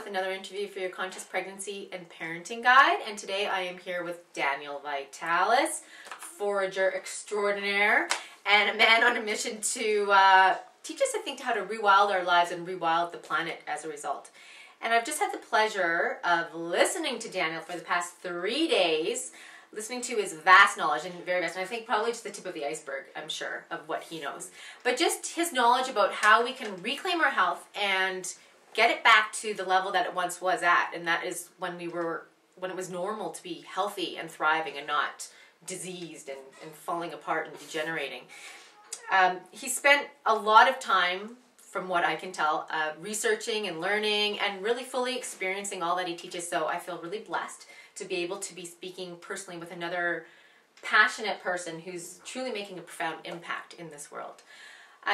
with another interview for your Conscious Pregnancy and Parenting Guide. And today I am here with Daniel Vitalis, forager extraordinaire, and a man on a mission to teach us, I think, how to rewild our lives and rewild the planet as a result. And I've just had the pleasure of listening to Daniel for the past 3 days, listening to his vast knowledge, and very vast, and I think probably just the tip of the iceberg, I'm sure, of what he knows. But just his knowledge about how we can reclaim our health and get it back to the level that it once was at, and that is when it was normal to be healthy and thriving and not diseased and falling apart and degenerating. He spent a lot of time, from what I can tell, researching and learning and really fully experiencing all that he teaches, so I feel really blessed to be able to be speaking personally with another passionate person who's truly making a profound impact in this world.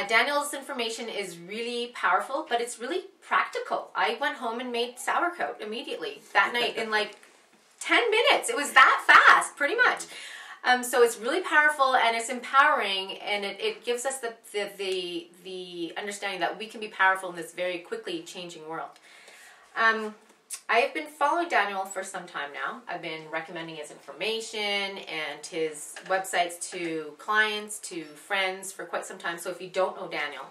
Daniel's information is really powerful, but it's really practical. I went home and made sauerkraut immediately that night in like 10 minutes. It was that fast, pretty much. So it's really powerful and it's empowering, and it gives us the understanding that we can be powerful in this very quickly changing world. I have been following Daniel for some time now. I've been recommending his information and his websites to clients, to friends for quite some time. So if you don't know Daniel,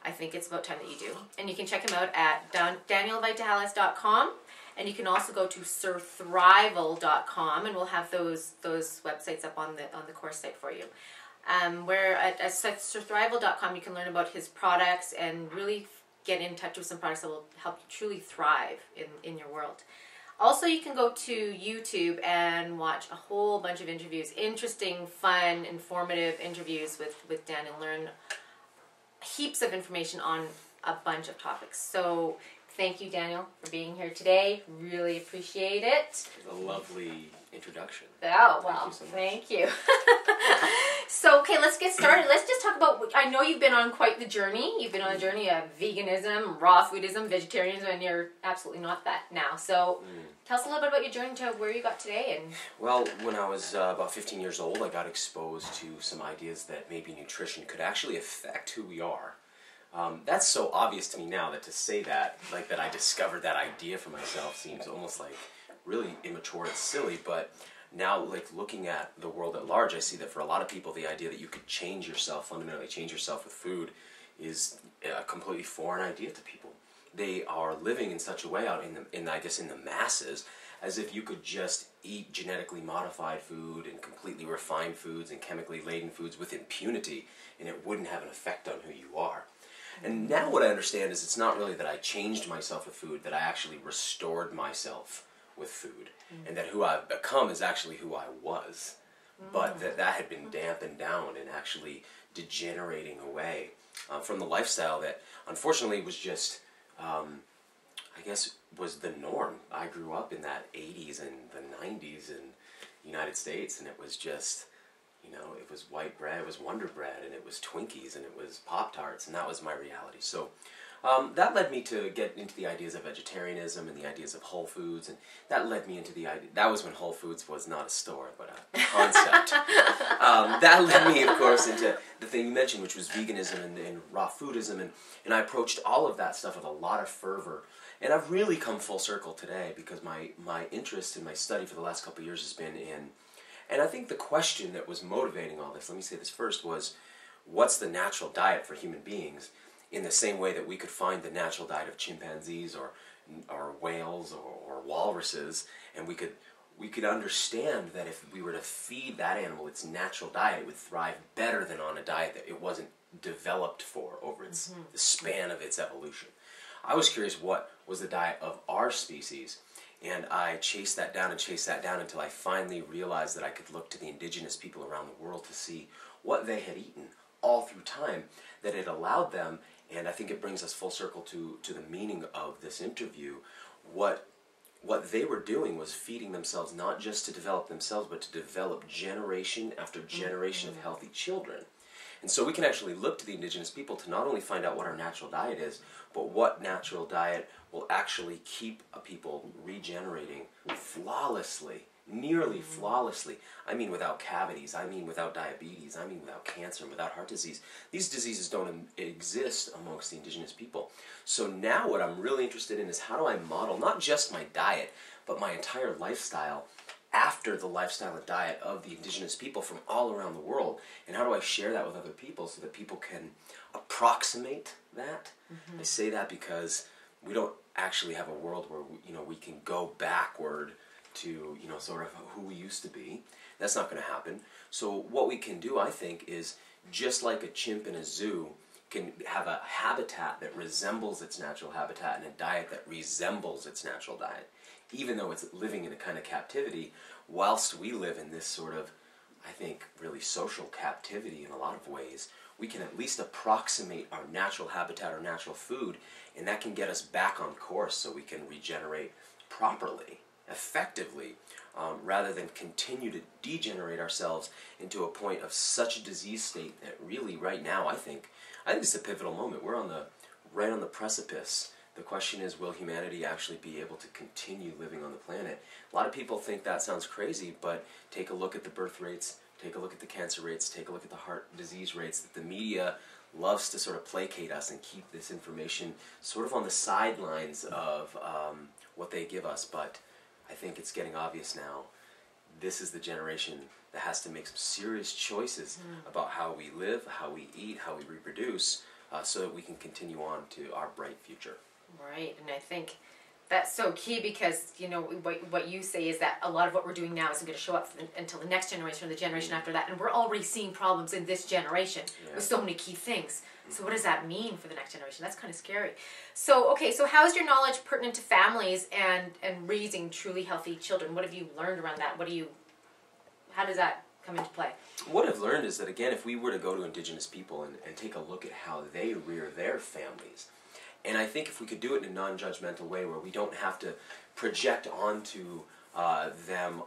I think it's about time that you do. And you can check him out at danielvitalis.com. And you can also go to sirthrival.com, and we'll have those websites up on the course site for you. Where at sirthrival.com you can learn about his products and really get in touch with some products that will help you truly thrive in your world. Also, you can go to YouTube and watch a whole bunch of interviews, interesting, fun, informative interviews with Daniel. Learn heaps of information on a bunch of topics. So thank you, Daniel, for being here today. Really appreciate it. A lovely introduction. Oh, well, thank you. So, okay, let's get started. Let's just talk about, I know you've been on quite the journey. You've been on a journey of veganism, raw foodism, vegetarianism, and you're absolutely not that now. So, tell us a little bit about your journey to where you got today. Well, when I was about 15 years old, I got exposed to some ideas that maybe nutrition could actually affect who we are. That's so obvious to me now that to say that, like that I discovered that idea for myself seems almost like really immature and silly, but now, like looking at the world at large, I see that for a lot of people, the idea that you could change yourself, fundamentally change yourself with food, is a completely foreign idea to people. They are living in such a way out in the masses, as if you could just eat genetically modified food and completely refined foods and chemically laden foods with impunity, and it wouldn't have an effect on who you are. And now what I understand is it's not really that I changed myself with food, that I actually restored myself with food, and that who I've become is actually who I was, but that had been dampened down and actually degenerating away from the lifestyle that unfortunately was just, I guess, was the norm. I grew up in that 80s and the 90s in the United States, and it was just, you know, it was white bread, it was Wonder Bread, and it was Twinkies, and it was Pop-Tarts, and that was my reality. So that led me to get into the ideas of vegetarianism and the ideas of Whole Foods, and that led me into the idea, that was when Whole Foods was not a store, but a concept. That led me, of course, into the thing you mentioned, which was veganism and raw foodism, and I approached all of that stuff with a lot of fervor. And I've really come full circle today because my interest in my study for the last couple of years has been in, and I think the question that was motivating all this, let me say this first, was what's the natural diet for human beings, in the same way that we could find the natural diet of chimpanzees or whales or walruses, and we could understand that if we were to feed that animal its natural diet, it would thrive better than on a diet that it wasn't developed for over the span of its evolution. I was curious what was the diet of our species, and I chased that down until I finally realized that I could look to the indigenous people around the world to see what they had eaten all through time, that it allowed them, and I think it brings us full circle to the meaning of this interview, what they were doing was feeding themselves not just to develop themselves, but to develop generation after generation of healthy children. And so we can actually look to the indigenous people to not only find out what our natural diet is, but what natural diet will actually keep a people regenerating flawlessly nearly flawlessly. I mean without cavities, I mean without diabetes, I mean without cancer, without heart disease. These diseases don't exist amongst the indigenous people. So now what I'm really interested in is how do I model not just my diet, but my entire lifestyle after the lifestyle and diet of the indigenous people from all around the world, and how do I share that with other people so that people can approximate that? I say that because we don't actually have a world where we can go backward to sort of who we used to be. That's not going to happen. So what we can do, I think, is just like a chimp in a zoo can have a habitat that resembles its natural habitat and a diet that resembles its natural diet, even though it's living in a kind of captivity, whilst we live in this sort of, I think, really social captivity in a lot of ways, we can at least approximate our natural habitat or natural food, and that can get us back on course so we can regenerate properly, effectively, rather than continue to degenerate ourselves into a point of such a disease state that really right now I think it's a pivotal moment. We're right on the precipice. The question is, will humanity actually be able to continue living on the planet? A lot of people think that sounds crazy, but take a look at the birth rates, take a look at the cancer rates, take a look at the heart disease rates. That the media loves to sort of placate us and keep this information sort of on the sidelines of what they give us. But I think it's getting obvious now. This is the generation that has to make some serious choices about how we live, how we eat, how we reproduce, so that we can continue on to our bright future. Right, and I think that's so key because, what you say is that a lot of what we're doing now isn't going to show up until the next generation or the generation after that, and we're already seeing problems in this generation with so many key things. So what does that mean for the next generation? That's kind of scary. So, okay, so how is your knowledge pertinent to families and raising truly healthy children? What have you learned around that? How does that come into play? What I've learned is that, again, if we were to go to indigenous people and take a look at how they rear their families, and I think if we could do it in a non-judgmental way where we don't have to project onto them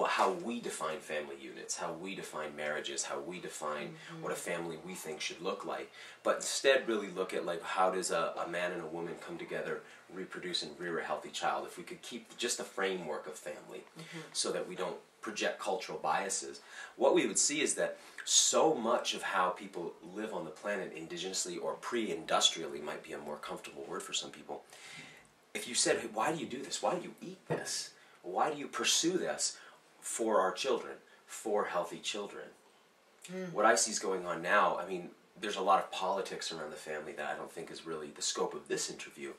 how we define family units, how we define marriages, how we define what a family we think should look like, but instead really look at how does a man and a woman come together, reproduce and rear a healthy child. If we could keep just the framework of family so that we don't project cultural biases, what we would see is that so much of how people live on the planet indigenously or pre-industrially might be a more comfortable word for some people. If you said, hey, why do you do this? Why do you eat this? Why do you pursue this for our children, for healthy children? What I see is going on now, I mean, there's a lot of politics around the family that I don't think is really the scope of this interview,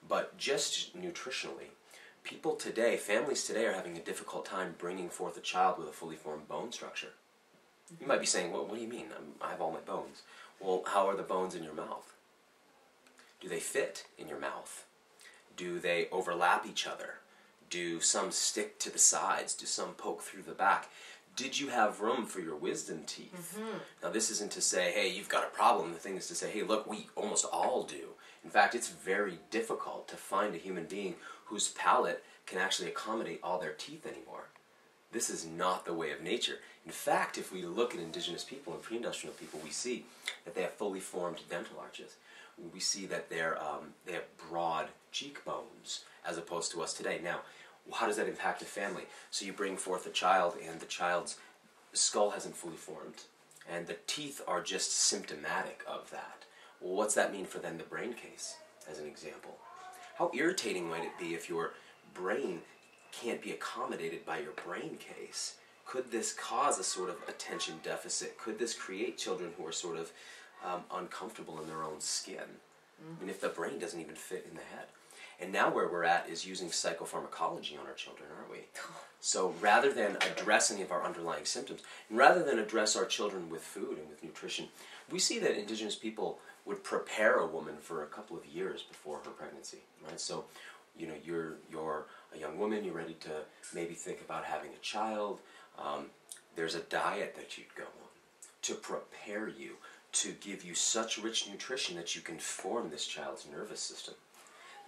but just nutritionally, people today, families today are having a difficult time bringing forth a child with a fully formed bone structure. You might be saying, well, what do you mean? I have all my bones. Well, how are the bones in your mouth? Do they fit in your mouth? Do they overlap each other? Do some stick to the sides? Do some poke through the back? Did you have room for your wisdom teeth? Now, this isn't to say, hey, you've got a problem. The thing is to say, hey, look, we almost all do. In fact, it's very difficult to find a human being whose palate can actually accommodate all their teeth anymore. This is not the way of nature. In fact, if we look at indigenous people and pre-industrial people, we see that they have fully formed dental arches. We see that they have broad cheekbones as opposed to us today. Now, how does that impact a family? So you bring forth a child and the child's skull hasn't fully formed and the teeth are just symptomatic of that. Well, what's that mean for then the brain case, as an example? How irritating might it be if your brain can't be accommodated by your brain case? Could this cause a sort of attention deficit? Could this create children who are sort of uncomfortable in their own skin? And if the brain doesn't even fit in the head. And now where we're at is using psychopharmacology on our children, aren't we? So rather than address any of our underlying symptoms, and rather than address our children with food and with nutrition, we see that indigenous people would prepare a woman for a couple of years before her pregnancy, right? So, you're a young woman, you're ready to maybe think about having a child. There's a diet that you'd go on to prepare you, to give you such rich nutrition that you can form this child's nervous system.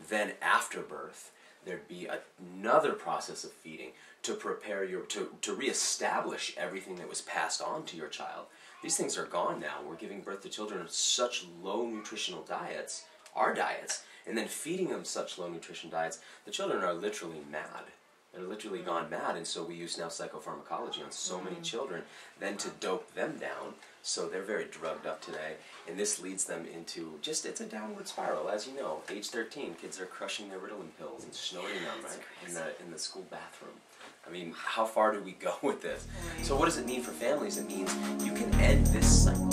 Then after birth, there'd be another process of feeding to prepare to reestablish everything that was passed on to your child. These things are gone now. We're giving birth to children of such low nutritional diets, our diets, and then feeding them such low nutrition diets, the children are literally mad. They're literally gone mad, and so we use now psychopharmacology on so many children, then to dope them down, so they're very drugged up today, and this leads them into just, it's a downward spiral, as you know. Age 13, kids are crushing their Ritalin pills and snorting them, right, in the school bathroom. I mean, how far do we go with this? So what does it mean for families? It means you can end this cycle.